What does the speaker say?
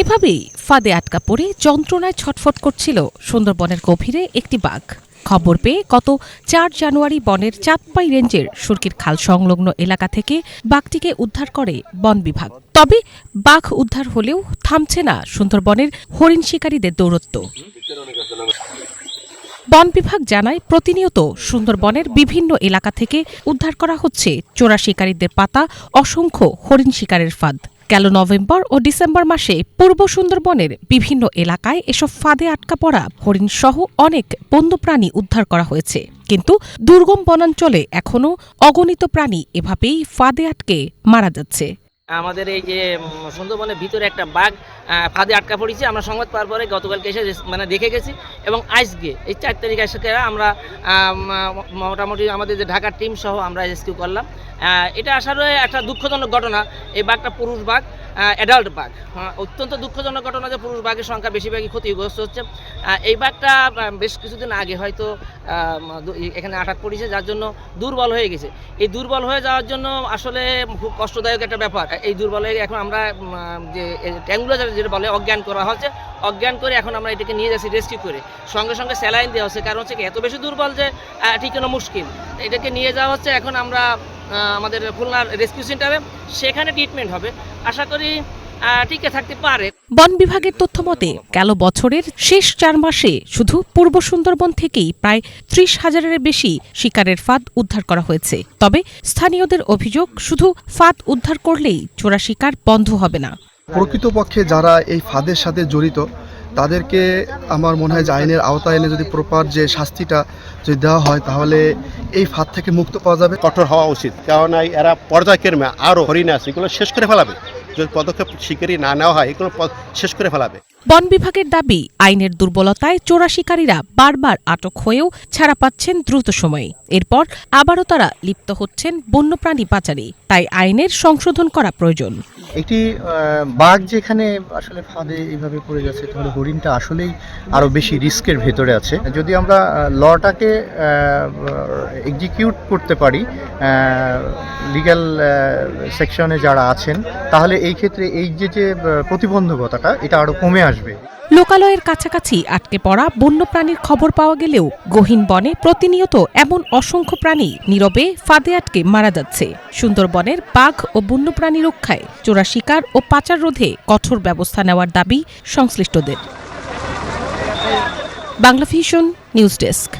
এভাবেই ফাঁদে আটকা পড়ে যন্ত্রণায় ছটফট করছিল সুন্দরবনের গভীরে একটি বাঘ। খবর পেয়ে গত ৪ জানুয়ারি বনের চাঁদপাই রেঞ্জের সুরকির খাল সংলগ্ন এলাকা থেকে বাঘটিকে উদ্ধার করে বন বিভাগ। তবে বাঘ উদ্ধার হলেও থামছে না সুন্দরবনের হরিণ শিকারীদের দৌরত্ব। বন বিভাগ জানায়, প্রতিনিয়ত সুন্দরবনের বিভিন্ন এলাকা থেকে উদ্ধার করা হচ্ছে চোরা শিকারীদের পাতা অসংখ্য হরিণ শিকারের ফাঁদ। গেল নভেম্বর ও ডিসেম্বর মাসে পূর্ব সুন্দরবনের বিভিন্ন এলাকায় এসব ফাঁদে আটকা পড়া হরিণ সহ অনেক বন্যপ্রাণী উদ্ধার করা হয়েছে। কিন্তু দুর্গম বনাঞ্চলে এখনও অগণিত প্রাণী এভাবেই ফাঁদে আটকে মারা যাচ্ছে। আমাদের এই যে সুন্দরবনের ভিতরে একটা বাঘ ফাঁদে আটকা পড়েছে। আমরা সংবাদ পাওয়ার পরে গতকালকে এসে দেখে গেছি এবং আজকে এই ৪ তারিখ এসে আমরা মোটামুটি আমাদের যে ঢাকার টিম সহ আমরা রেস্কিউ করলাম। এটা আসলে একটা দুঃখজনক ঘটনা। এই বাঘটা পুরুষ বাঘ, অ্যাডাল্ট বাঘ। অত্যন্ত দুঃখজনক ঘটনা যে পুরুষ বাঘের সংখ্যা বেশিরভাগই ক্ষতিগ্রস্ত হচ্ছে। এই বাঘটা বেশ কিছুদিন আগে হয়তো এখানে আটক পড়েছে, যার জন্য দুর্বল হয়ে গেছে। এই দুর্বল হয়ে যাওয়ার জন্য আসলে খুব কষ্টদায়ক একটা ব্যাপার। এই দুর্বল হয়ে এখন আমরা যে ট্যাঙ্গুলার যেটা বলে অজ্ঞান করা হচ্ছে, অজ্ঞান করে এখন আমরা এটাকে নিয়ে যাচ্ছি রেস্কিউ করে। সঙ্গে সঙ্গে স্যালাইন দেওয়া হচ্ছে, কারণ হচ্ছে এত বেশি দুর্বল যে ঠিকানো মুশকিল। এটাকে নিয়ে যাওয়া হচ্ছে, এখন আমরা আমাদের খুলনার রেস্কিউ সেন্টারে, সেখানে ট্রিটমেন্ট হবে। আশা করি টিকে থাকতে পারে। বন বিভাগের তথ্য মতে গেল বছরের শেষ ৪ মাসে শুধু পূর্ব সুন্দরবন থেকেই প্রায় ৩০,০০০-এর বেশি শিকারের ফাঁদ উদ্ধার করা হয়েছে। তবে স্থানীয়দের অভিযোগ, শুধু ফাঁদ উদ্ধার করলেই চোরা শিকার বন্ধ হবে না। প্রকৃতপক্ষে যারা এই ফাঁদের সাথে জড়িত তাদেরকে আমার মনে হয় যে আইনের আওতায় এনে যদি প্রপার যে শাস্তিটা যদি দেওয়া হয়, তাহলে এই ফাঁদ থেকে মুক্ত পাওয়া যাবে। কঠোর হওয়া উচিত, কারণ এরা পর্যায়ক্রমে আরও হরিণ আছে, এগুলো শেষ করে ফেলাবে। যদি পদক্ষেপ শিকারি না নেওয়া হয়, এগুলো শেষ করে ফেলাবে। বন বিভাগের দাবি, আইনের দুর্বলতায় চোরা শিকারীরা বারবার আটক হয়েও ছাড়া পাচ্ছেন দ্রুত সময়ে। এরপর আবারও তারা লিপ্ত হচ্ছেন বন্যপ্রাণী পাচারে। তাই আইনের সংশোধন করা প্রয়োজন। একটি বাঘ যেখানে আসলে ফাঁদে এইভাবে পড়ে গেছে, তাহলে হরিণটা আসলেই আরও বেশি রিস্কের ভেতরে আছে। যদি আমরা লটাকে এক্সিকিউট করতে পারি লিগ্যাল সেকশনে যারা আছেন, তাহলে এই ক্ষেত্রে এই যে প্রতিবন্ধকতাটা এটা আরও কমে আসবে। লোকালয়ের কাছাকাছি আটকে পড়া বন্যপ্রাণীর খবর পাওয়া গেলেও গহীন বনে প্রতিনিয়ত এমন অসংখ্য প্রাণী নীরবে ফাঁদে আটকে মারা যাচ্ছে। সুন্দরবনের বাঘ ও বন্যপ্রাণী রক্ষায় চোরা শিকার ও পাচার রোধে কঠোর ব্যবস্থা নেওয়ার দাবি সংশ্লিষ্টদের। Bangla vision news desk.